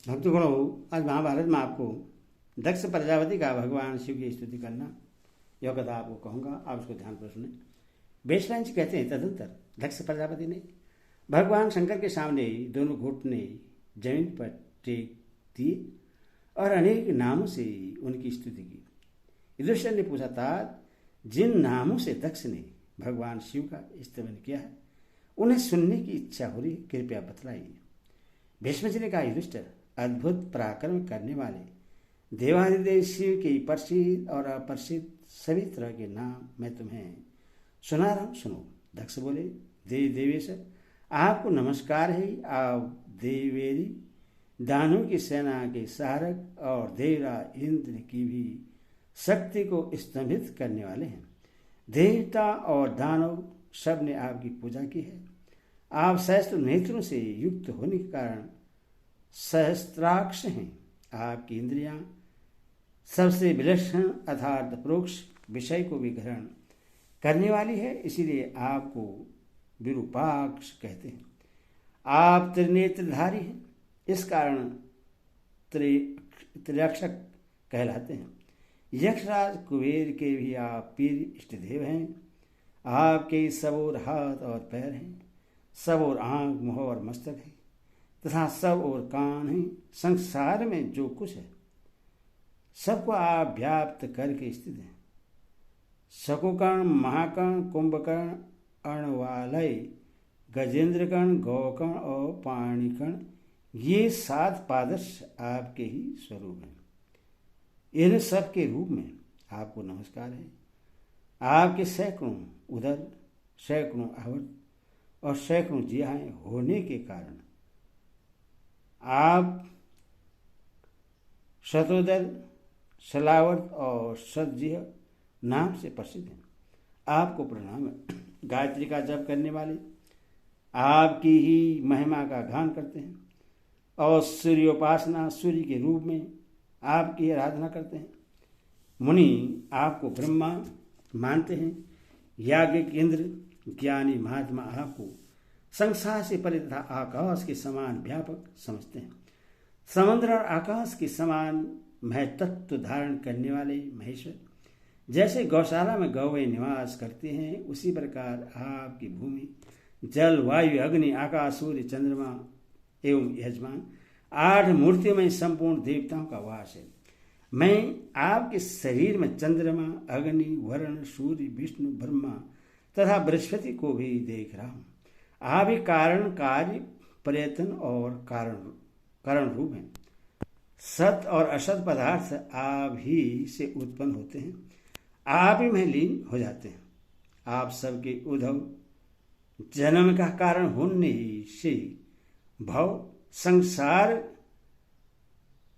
भक्तगणों, आज महाभारत में आपको दक्ष प्रजापति का भगवान शिव की स्तुति करना यह कथा आपको कहूँगा। आप उसको ध्यान पर सुने। बेशरांच कहते हैं तदंतर दक्ष प्रजापति ने भगवान शंकर के सामने दोनों घुटने जमीन पर टेक दिए और अनेक नामों से उनकी स्तुति की। युधिष्ठिर ने पूछा था, जिन नामों से दक्ष ने भगवान शिव का स्तवन किया है उन्हें सुनने की इच्छा हो रही, कृपया बतलाइए। भीष्म जी ने कहा, युधिष्ठिर, अद्भुत पराक्रम करने वाले देवाधिदेव शिव के प्रसिद्ध और अप्रसिद्ध सभी तरह के नाम मैं तुम्हें सुना रहा हूं, सुनो। दक्ष बोले, देव देवेश्वर, आपको नमस्कार है। आप देवेरी दानों की सेना के सहारक और देवराज इंद्र की भी शक्ति को स्तंभित करने वाले हैं। देवता और दानव सब ने आपकी पूजा की है। आप सहस्त्र नेत्रों से युक्त होने के कारण सहस्त्राक्ष हैं। आपकी इंद्रियां सबसे विलक्षण अर्थात परोक्ष विषय को भी ग्रहण करने वाली है, इसीलिए आपको विरूपाक्ष कहते हैं। आप त्रिनेत्रधारी हैं, इस कारण त्रियक्षक कहलाते हैं। यक्षराज कुबेर के भी आप पीर इष्टदेव हैं। आपके सब ओर हाथ और पैर हैं, सब ओर आंख, मुंह और मस्तक है तथा सब ओर कान हैं। संसार में जो कुछ है सबको आप व्याप्त करके स्थित हैं। शकुकर्ण, महाकर्ण, कुंभकर्ण, अर्णवालय, गजेंद्रकर्ण, गौकर्ण और पाणिकर्ण, ये 7 पादर्श आपके ही स्वरूप हैं। इन सब के रूप में आपको नमस्कार है। आपके सैकड़ों उदर, सैकड़ों आवर्त और सैकड़ों जिह्वाएं होने के कारण आप शतोदर, शलावर्त और सतजिह्व नाम से प्रसिद्ध हैं। आपको प्रणाम है। गायत्री का जप करने वाले आपकी ही महिमा का गान करते हैं और सूर्योपासना, सूर्य के रूप में आपकी आराधना करते हैं। मुनि आपको ब्रह्मा मानते हैं। याज्ञिक इंद्र, ज्ञानी महात्मा आपको संसार से परे तथा आकाश के समान व्यापक समझते हैं। समुद्र और आकाश के समान महतत्व धारण करने वाले महेश्वर, जैसे गौशाला में गौवें निवास करते हैं, उसी प्रकार आपकी भूमि, जल, वायु, अग्नि, आकाश, सूर्य, चंद्रमा एवं यजमान 8 मूर्तियों में संपूर्ण देवताओं का वास है। मैं आपके शरीर में चंद्रमा, अग्नि, वरुण, सूर्य, विष्णु, ब्रह्मा तथा बृहस्पति को भी देख रहा हूँ। आप ही कारण, कार्य, प्रयत्न और कारण रूप हैं। सत और असत पदार्थ आप ही से उत्पन्न होते हैं, आप ही में लीन हो जाते हैं। आप सबके उद्भव, जन्म का कारण होने से भव, संसार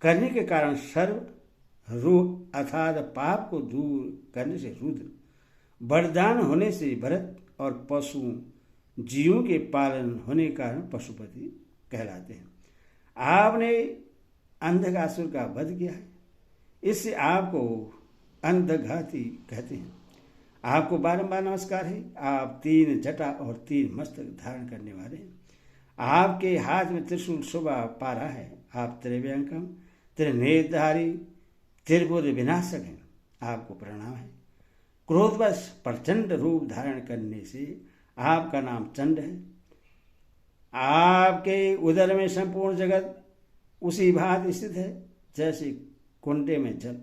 करने के कारण सर्व, रूह अर्थात पाप को दूर करने से रुद्र, वरदान होने से भरत और पशु जीवों के पालन होने के कारण पशुपति कहलाते हैं। आपने अंधकासुर का वध किया है, इससे आपको अंधघाती कहते हैं। आपको बारंबार नमस्कार है। आप 3 जटा और 3 मस्तक धारण करने वाले हैं। आपके हाथ में त्रिशूल शोभा पा रहा है। आप त्रिव्यंकम, त्रिनेत्रधारी, त्रिपुर विनाशक हैं। आपको प्रणाम है। क्रोधवश प्रचंड रूप धारण करने से आपका नाम चंड है। आपके उदर में संपूर्ण जगत उसी भांति स्थित है जैसे कुंडे में जल,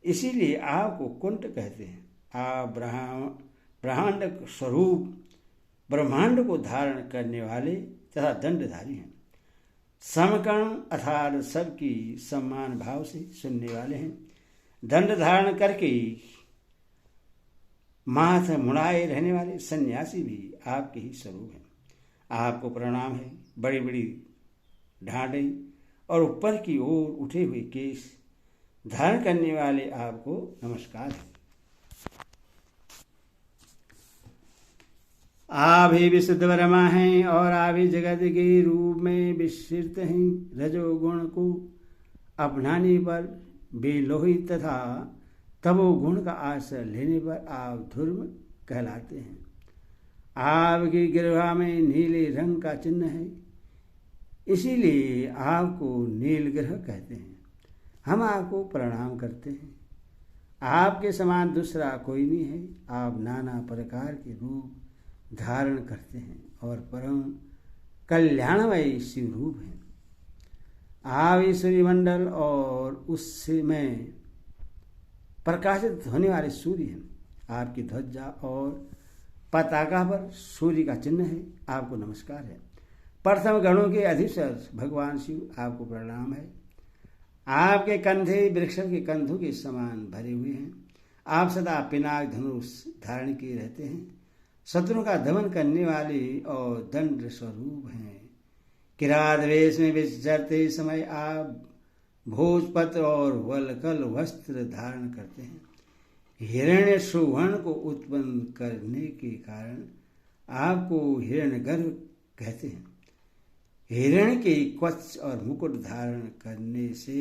इसीलिए आपको कुंड कहते हैं। आप ब्रह्मांड स्वरूप ब्रह्मांड को धारण करने वाले तथा दंडधारी हैं। समकर्ण अर्थात सबकी सम्मान भाव से सुनने वाले हैं। दंड धारण करके माथ मुड़ाए रहने वाले सन्यासी भी आपके ही स्वरूप हैं। आपको प्रणाम है। बड़ी बड़ी ढांडें और ऊपर की ओर उठे हुए केश धारण करने वाले आपको नमस्कार है। आप ही विशुद्ध ब्रह्मा हैं और आप ही जगत के रूप में विस्तृत हैं। रजोगुण को अपनाने पर बेलोहित तथा तमोगुण का आश्रय लेने पर आप ध्रुव कहलाते हैं। आपकी गिरवा में नीले रंग का चिन्ह है, इसीलिए आपको नीलग्रह कहते हैं। हम आपको प्रणाम करते हैं। आपके समान दूसरा कोई नहीं है। आप नाना प्रकार के रूप धारण करते हैं और परम कल्याणमय शिव रूप हैं। आप ईश्वरी मंडल और उसमें प्रकाशित होने वाले सूर्य हैं। आपकी ध्वजा और पताका पर सूर्य का चिन्ह है। आपको नमस्कार है। प्रथम गणों के अधीश्वर भगवान शिव, आपको प्रणाम है। आपके कंधे वृक्ष के कंधों के समान भरे हुए हैं। आप सदा पिनाक धनुष धारण किए रहते हैं। शत्रु का दमन करने वाले और दंड स्वरूप हैं। किरात वेश में विचरते समय आप भोजपत्र और वलकल वस्त्र धारण करते हैं। हिरण्य सुवर्ण को उत्पन्न करने के कारण आपको हिरण्यगर्भ कहते हैं। हिरण्य के कवच और मुकुट धारण करने से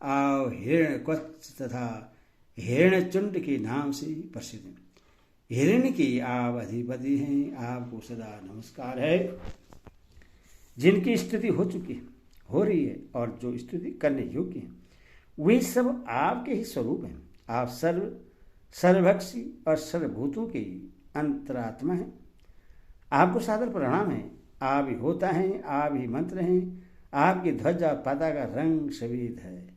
आप हिरण्य कवच तथा हिरण्यचुंड के नाम से प्रसिद्ध हैं। हिरण्य की आप अधिपति हैं। आपको सदा नमस्कार है। जिनकी स्तुति हो चुकी है, हो रही है और जो स्तुति करने योग्य है, वे सब आपके ही स्वरूप हैं। आप सर्वभक्षी और सर्वभूतों के अंतरात्मा हैं। आपको सादर प्रणाम है। आप ही होता है, आप ही मंत्र हैं। आपकी ध्वजा पता का रंग सफेद है।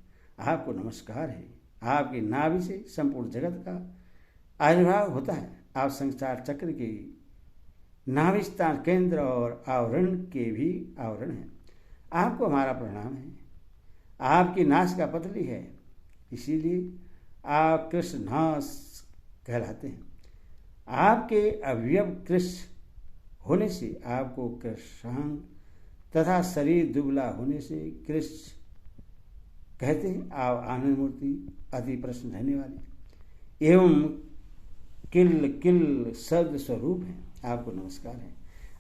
आपको नमस्कार है। आपकी नाभि से संपूर्ण जगत का आविर्भाव होता है। आप संसार चक्र के नाभिस्थान केंद्र और आवरण के भी आवरण हैं। आपको हमारा प्रणाम है। आपकी नासिका पतली है, इसीलिए आप कृष्णनास कहलाते हैं। आपके अवयव कृष्ण होने से आपको कृष्णांग तथा शरीर दुबला होने से कृष्ण कहते हैं। आप आनंद मूर्ति, अति प्रसन्न रहने वाले एवं किल किल शब्द स्वरूप हैं। आपको नमस्कार है।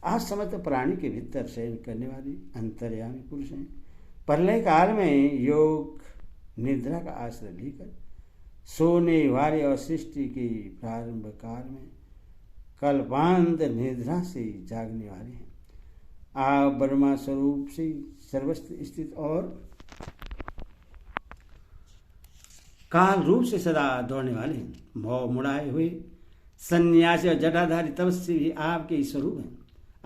आप समस्त प्राणी के भीतर शयन करने वाले अंतर्यामी पुरुष हैं। प्रलय काल में योग निद्रा का आश्रय लेकर सोने वाले और सृष्टि के प्रारंभ काल में कल्पांत निद्रा से जागने वाले हैं। आप ब्रह्मा स्वरूप से सर्वस्त्र स्थित और काल रूप से सदा दौड़ने वाले हैं। भव मुड़ाए हुए सन्यासी और जटाधारी तपस्वी भी आपके ही स्वरूप हैं।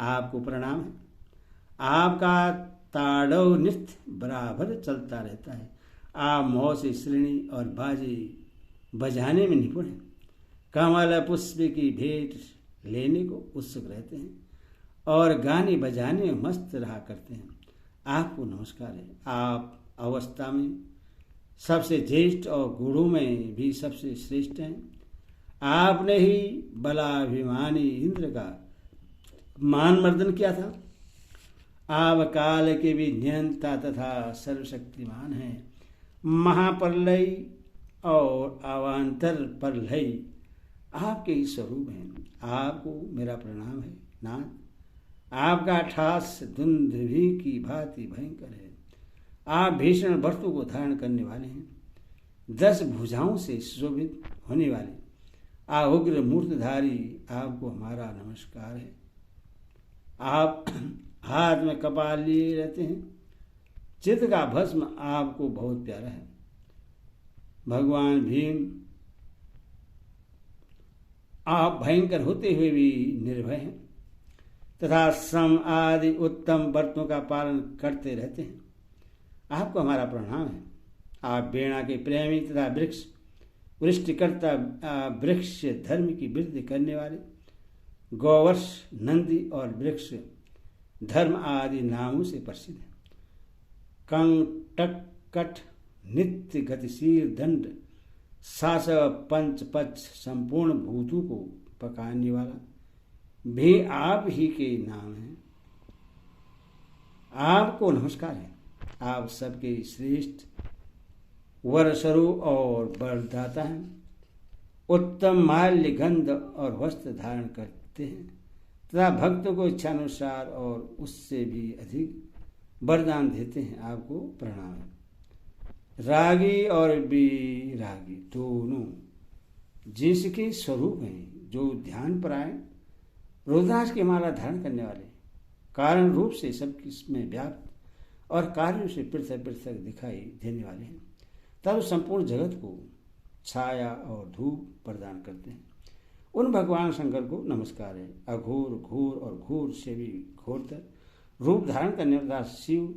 आपको प्रणाम है। आपका ताड़व नृत्य बराबर चलता रहता है। आप मोह से श्रेणी और बाजे बजाने में निपुण हैं। कमल पुष्प की भेंट लेने को उत्सुक रहते हैं और गाने बजाने में मस्त रहा करते हैं। आपको नमस्कार है। आप अवस्था में सबसे ज्येष्ठ और गुणों में भी सबसे श्रेष्ठ हैं। आपने ही बलाभिमानी इंद्र का मान मर्दन किया था। आप काल के भी नियंता तथा सर्वशक्तिमान हैं। महाप्रलय और अवान्तर प्रलय आपके ही स्वरूप हैं। आपको मेरा प्रणाम है। नाथ, आपका ठास धुंधवी की भांति भयंकर है। आप भीषण वस्तु को धारण करने वाले हैं। 10 भुजाओं से सुशोभित होने वाले आप उग्र मूर्तधारी, आपको हमारा नमस्कार है। आप हाथ में कपाल लिए रहते हैं। चित्त का भस्म आपको बहुत प्यारा है। भगवान भीम, आप भयंकर होते हुए भी निर्भय हैं तथा श्रम आदि उत्तम व्रतों का पालन करते रहते हैं। आपको हमारा प्रणाम है। आप बेणा के प्रेमी तथा वृष्टिकर्ता, वृक्ष धर्म की वृद्धि करने वाले, गौवर्ष, नंदी और वृक्ष धर्म आदि नामों से प्रसिद्ध है। कंटकट, नित्य गतिशील दंड, शासक, पंचपक्ष, संपूर्ण भूतों को पकाने वाला भी आप ही के नाम है। आपको नमस्कार है। आप सबके श्रेष्ठ वर स्वरूप और वरदाता हैं। उत्तम माल्य, गंध और वस्त्र धारण करते हैं तथा भक्तों को इच्छानुसार और उससे भी अधिक वरदान देते हैं। आपको प्रणाम है। रागी और विरागी दोनों जिसके स्वरूप हैं, जो ध्यान परायण, रुद्राक्ष की माला धारण करने वाले, कारण रूप से सबकी में व्याप्त और कार्यों से पृथक पृथक दिखाई देने वाले हैं। तब संपूर्ण जगत को छाया और धूप प्रदान करते हैं। उन भगवान शंकर को नमस्कार है। अघोर, घोर और घोर से भी घोरतर रूप धारण करने वाला शिव,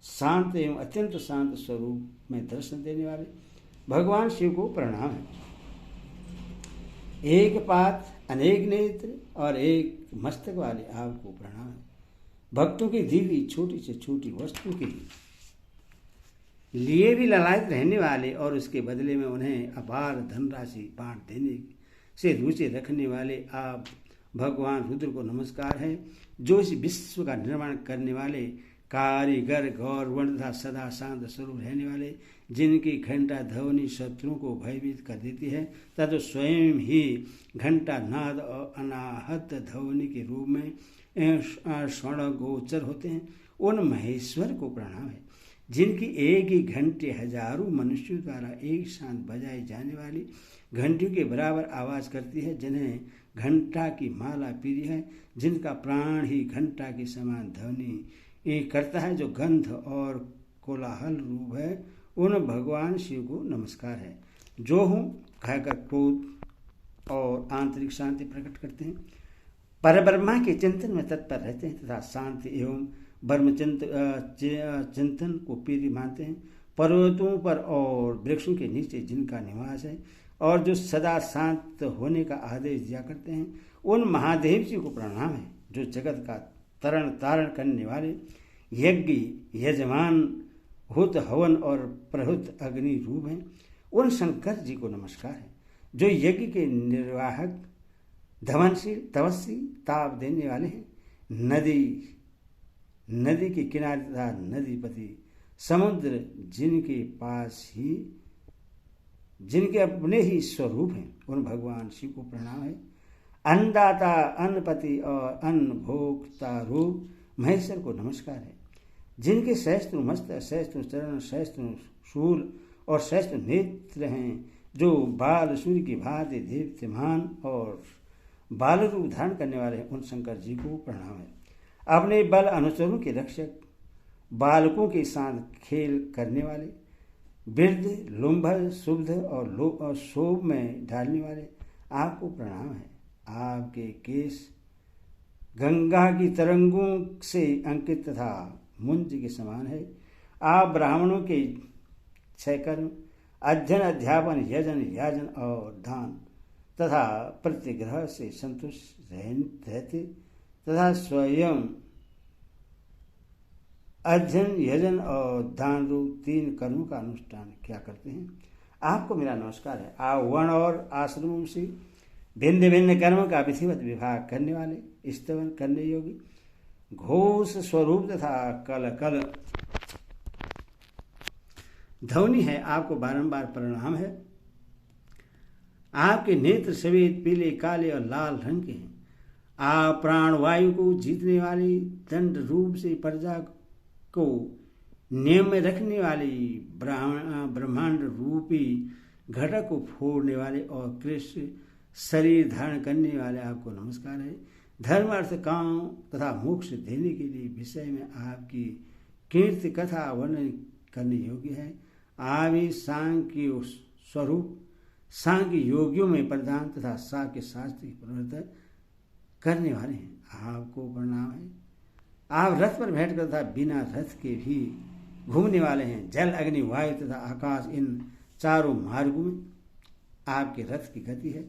शांत एवं अत्यंत शांत स्वरूप में दर्शन देने वाले भगवान शिव को प्रणाम है। एक पात, अनेक नेत्र और एक मस्तक वाले आपको प्रणाम है। भक्तों की दी हुई छोटी से छोटी वस्तु के लिए भी ललायत रहने वाले और उसके बदले में उन्हें अपार धनराशि बांट देने से रुचि रखने वाले आप भगवान रुद्र को नमस्कार है, जो इस विश्व का निर्माण करने वाले कारीगर, गौरवर्ण तथा सदा शांत स्वरूप रहने वाले, जिनकी घंटा ध्वनि शत्रुओं को भयभीत कर देती है तथा तो स्वयं ही घंटा नाद और अनाहत ध्वनि के रूप में स्वर्ण गोचर होते हैं, उन महेश्वर को प्रणाम है, जिनकी एक ही घंटे हजारों मनुष्यों द्वारा एक साथ बजाई जाने वाली घंटियों के बराबर आवाज करती है, जिन्हें घंटा की माला प्रिय है, जिनका प्राण ही घंटा के समान ध्वनि करता है, जो गंध और कोलाहल रूप है, उन भगवान शिव को नमस्कार है, जो हूँ कहकर क्रोध और आंतरिक शांति प्रकट करते हैं, परब्रह्मा के चिंतन में तत्पर रहते हैं तथा शांति एवं ब्रह्म चिंतन को प्रिय मानते हैं, पर्वतों पर और वृक्षों के नीचे जिनका निवास है और जो सदा शांत होने का आदेश दिया करते हैं, उन महादेव जी को प्रणाम है, जो जगत का तरण तारण करने वाले यज्ञ, यजमान, हुत, हवन और प्रहुत अग्नि रूप हैं, उन शंकर जी को नमस्कार है, जो यज्ञ के निर्वाहक, धवनशील, तपस्वी, ताप देने वाले हैं, नदी के किनारे तथा नदीपति, समुद्र जिनके अपने ही स्वरूप हैं, उन भगवान शिव को प्रणाम है। अन्नदाता, अन्नपति और अन्न भोक्ता रूप महेश्वर को नमस्कार है, जिनके सहस्त्र मस्तक, सहस्त्र चरण, सहस्त्र शूल और सहस्त्र नेत्र हैं, जो बाल सूर्य की भांति दीप्तिमान और बाल रूप धारण करने वाले हैं, उन शंकर जी को प्रणाम है। अपने बल अनुचरों के रक्षक, बालकों के साथ खेल करने वाले, वृद्ध, लुम्भ, शुद्ध और शोभ में डालने वाले आपको प्रणाम है। आपके केश गंगा की तरंगों से अंकित तथा मुंज के समान है। आप ब्राह्मणों के 6 कर्म, अध्ययन, अध्यापन, यजन, याजन और दान तथा प्रतिग्रह से संतुष्ट रहते तथा स्वयं अध्ययन, यजन और दान रूप 3 कर्मों का अनुष्ठान क्या करते हैं। आपको मेरा नमस्कार है। आप वर्ण और आश्रमों से भिन्न भिन्न कर्मों का विधिवत विभाग करने वाले, स्तवन करने योग्य, घोष स्वरूप तथा कल ध्वनि है, आपको बारंबार प्रणाम है। आपके नेत्र सफेद, पीले, काले और लाल रंग के हैं। आप प्राणवायु को जीतने वाली, दंड रूप से प्रजा को नियम में रखने वाली, ब्रह्मांड रूपी घटक को फोड़ने वाले और कृष्ण शरीर धारण करने वाले आपको नमस्कार है। धर्म, अर्थ, काम तथा मोक्ष देने के लिए विषय में आपकी कीर्ति कथा वर्णन करने योग्य है। आप ही सांख्य स्वरूप, सांख्य योगियों में प्रधान तथा सांख्य शास्त्र की प्रवर्तन करने वाले हैं, आपको प्रणाम है। आप रथ पर बैठकर तथा बिना रथ के भी घूमने वाले हैं। जल, अग्नि, वायु तथा आकाश, इन चारों मार्गों में आपके रथ की गति है।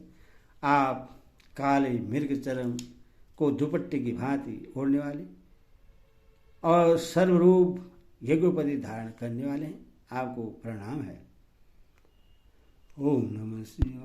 आप काले मृग चरम को दुपट्टे की भांति ओढ़ने वाले और सर्वरूप यज्ञोपति धारण करने वाले हैं, आपको प्रणाम है। ओम नमः शिवाय।